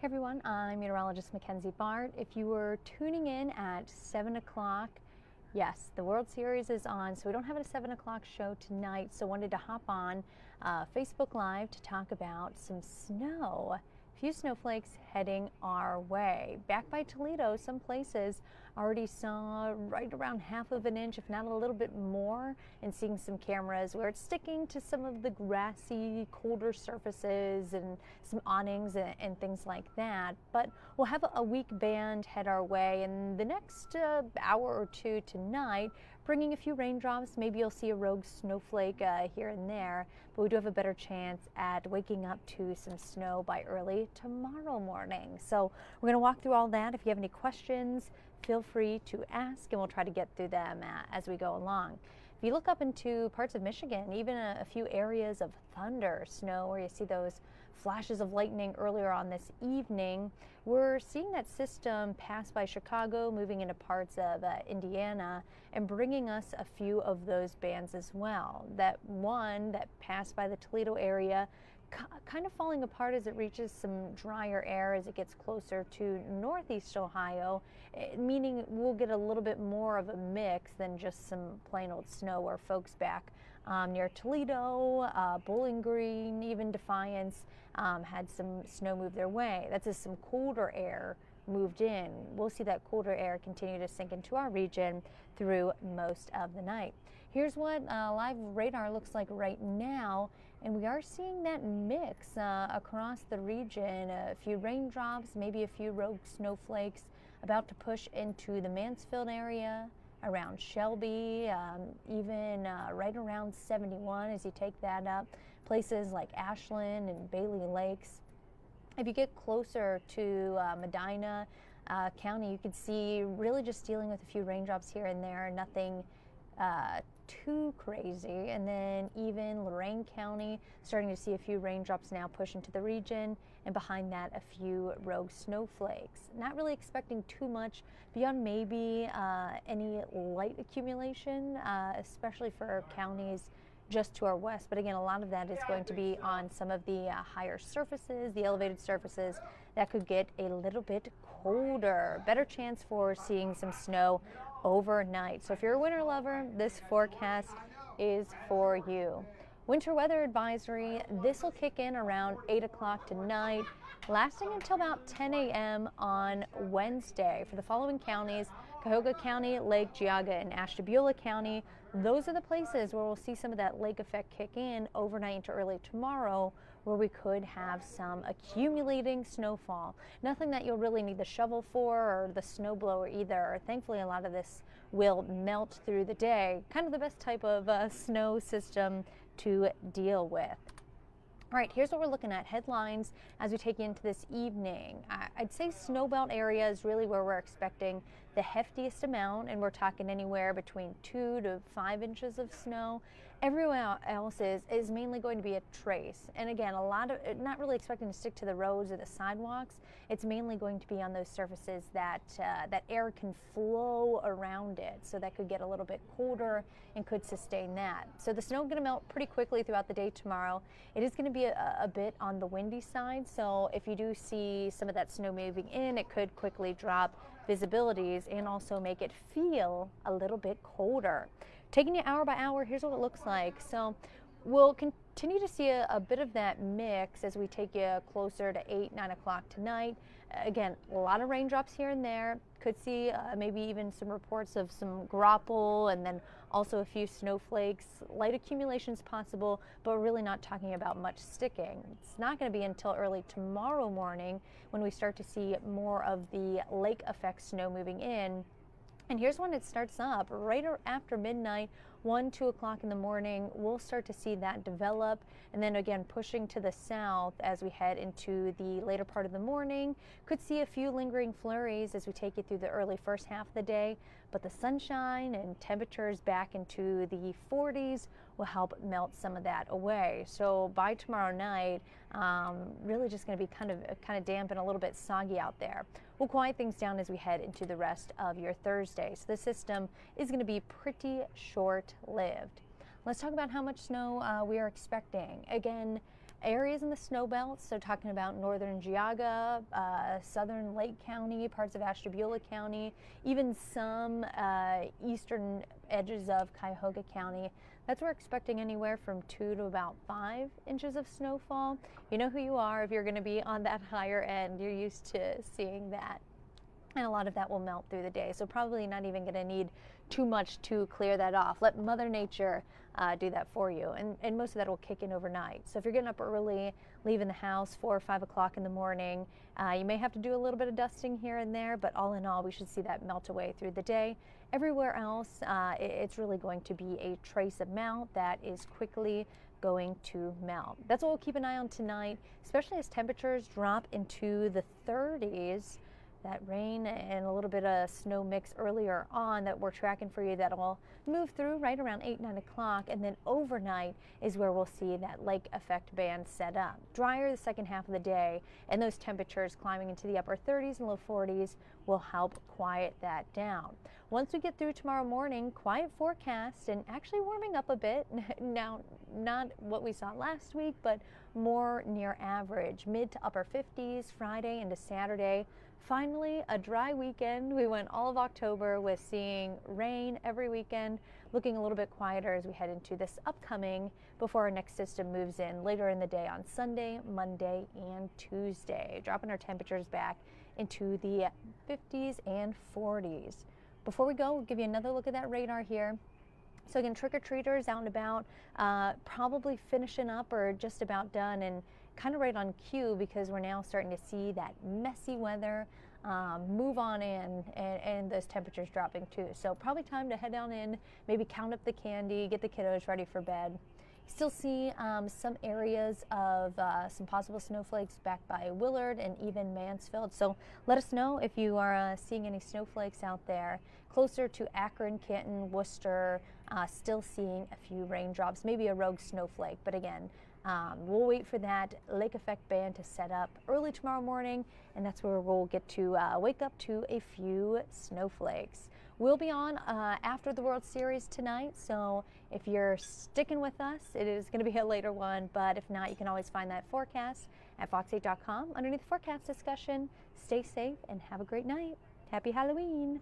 Hey everyone, I'm meteorologist Mackenzie Bart. If you were tuning in at 7 o'clock, yes, the World Series is on, so we don't have a 7 o'clock show tonight, so wanted to hop on Facebook Live to talk about some snow. A few snowflakes heading our way. Back by Toledo, some places already saw right around half of an inch, if not a little bit more, and seeing some cameras where it's sticking to some of the grassy, colder surfaces and some awnings and things like that. But we'll have a weak band head our way in the next hour or two tonight, bringing a few raindrops. Maybe you'll see a rogue snowflake here and there, but we do have a better chance at waking up to some snow by early tomorrow morning. So we're going to walk through all that. If you have any questions, feel free to ask, and we'll try to get through them as we go along. If you look up into parts of Michigan, even a few areas of thunder, snow, where you see those flashes of lightning earlier on this evening, we're seeing that system pass by Chicago, moving into parts of Indiana, and bringing us a few of those bands as well. That one that passed by the Toledo area, kind of falling apart as it reaches some drier air as it gets closer to northeast Ohio, meaning we'll get a little bit more of a mix than just some plain old snow, where folks back near Toledo, Bowling Green, even Defiance had some snow move their way. That's as some colder air moved in. We'll see that colder air continue to sink into our region through most of the night. Here's what live radar looks like right now, and we are seeing that mix across the region. A few raindrops, maybe a few rogue snowflakes about to push into the Mansfield area, around Shelby, even right around 71 as you take that up. Places like Ashland and Bailey Lakes. If you get closer to Medina County, you can see really just dealing with a few raindrops here and there, nothing too crazy. And then even Lorain County, starting to see a few raindrops now push into the region, and behind that a few rogue snowflakes. Not really expecting too much beyond maybe any light accumulation, especially for counties just to our west. But again, a lot of that is going to be on some of the higher surfaces, the elevated surfaces that could get a little bit colder. Better chance for seeing some snow overnight. So if you're a winter lover, this forecast is for you. Winter weather advisory, this will kick in around 8 o'clock tonight, lasting until about 10 a.m. on Wednesday. For the following counties: Cuyahoga County, Lake Geauga, and Ashtabula County. Those are the places where we'll see some of that lake effect kick in overnight into early tomorrow, where we could have some accumulating snowfall. Nothing that you'll really need the shovel for or the snowblower either. Thankfully, a lot of this will melt through the day. Kind of the best type of snow system to deal with. All right, here's what we're looking at. Headlines as we take you into this evening. I'd say snowbelt area is really where we're expecting the heftiest amount, and we're talking anywhere between 2 to 5 inches of snow. Everywhere else is mainly going to be a trace. And again, a lot of not really expecting to stick to the roads or the sidewalks. It's mainly going to be on those surfaces that that air can flow around it. So that could get a little bit colder and could sustain that. So the snow is going to melt pretty quickly throughout the day tomorrow. It is going to be a bit on the windy side. So if you do see some of that snow moving in, it could quickly drop visibilities and also make it feel a little bit colder. Taking you hour by hour, here's what it looks like. So we'll continue to see a bit of that mix as we take you closer to 8, 9 o'clock tonight. Again, a lot of raindrops here and there. Could see maybe even some reports of some graupel, and then also a few snowflakes. Light accumulations possible, but we're really not talking about much sticking. It's not going to be until early tomorrow morning when we start to see more of the lake effect snow moving in. And here's when it starts up, right after midnight, 1, 2 o'clock in the morning. We'll start to see that develop, and then again pushing to the south as we head into the later part of the morning. Could see a few lingering flurries as we take you through the early first half of the day, but the sunshine and temperatures back into the 40s will help melt some of that away. So by tomorrow night, really just going to be kind of damp and a little bit soggy out there. We'll quiet things down as we head into the rest of your Thursday. So the system is going to be pretty short-lived. Let's talk about how much snow we are expecting. Again, Areas in the snow belt, so talking about northern Geauga, southern Lake County, parts of Ashtabula County, even some eastern edges of Cuyahoga County. That's where we're expecting anywhere from 2 to about 5 inches of snowfall. You know who you are if you're going to be on that higher end. You're used to seeing that. And a lot of that will melt through the day, so probably not even going to need too much to clear that off. Let Mother Nature do that for you, and most of that will kick in overnight. So if you're getting up early, leaving the house 4 or 5 o'clock in the morning, you may have to do a little bit of dusting here and there, but all in all, we should see that melt away through the day. Everywhere else, it's really going to be a trace amount that is quickly going to melt. That's what we'll keep an eye on tonight, especially as temperatures drop into the 30s. That rain and a little bit of snow mix earlier on that we're tracking for you that'll move through right around 8, 9 o'clock, and then overnight is where we'll see that lake effect band set up. Drier the second half of the day, and those temperatures climbing into the upper 30s and low 40s will help quiet that down. Once we get through tomorrow morning, quiet forecast and actually warming up a bit. Now, not what we saw last week, but more near average, mid to upper 50s Friday into Saturday. Finally, a dry weekend. We went all of October with seeing rain every weekend, looking a little bit quieter as we head into this upcoming before our next system moves in later in the day on Sunday, Monday, and Tuesday, dropping our temperatures back into the 50s and 40s. Before we go, we'll give you another look at that radar here. So again, trick-or-treaters out and about, probably finishing up or just about done, and kind of right on cue because we're now starting to see that messy weather move on in, and those temperatures dropping too. So probably time to head on in, maybe count up the candy, get the kiddos ready for bed. Still see some areas of some possible snowflakes back by Willard and even Mansfield. So let us know if you are seeing any snowflakes out there. Closer to Akron, Canton, Worcester, still seeing a few raindrops, maybe a rogue snowflake. But again, we'll wait for that lake effect band to set up early tomorrow morning, and that's where we'll get to wake up to a few snowflakes. We'll be on after the World Series tonight, so if you're sticking with us, it is going to be a later one, but if not, you can always find that forecast at fox8.com underneath the forecast discussion. Stay safe and have a great night. Happy Halloween.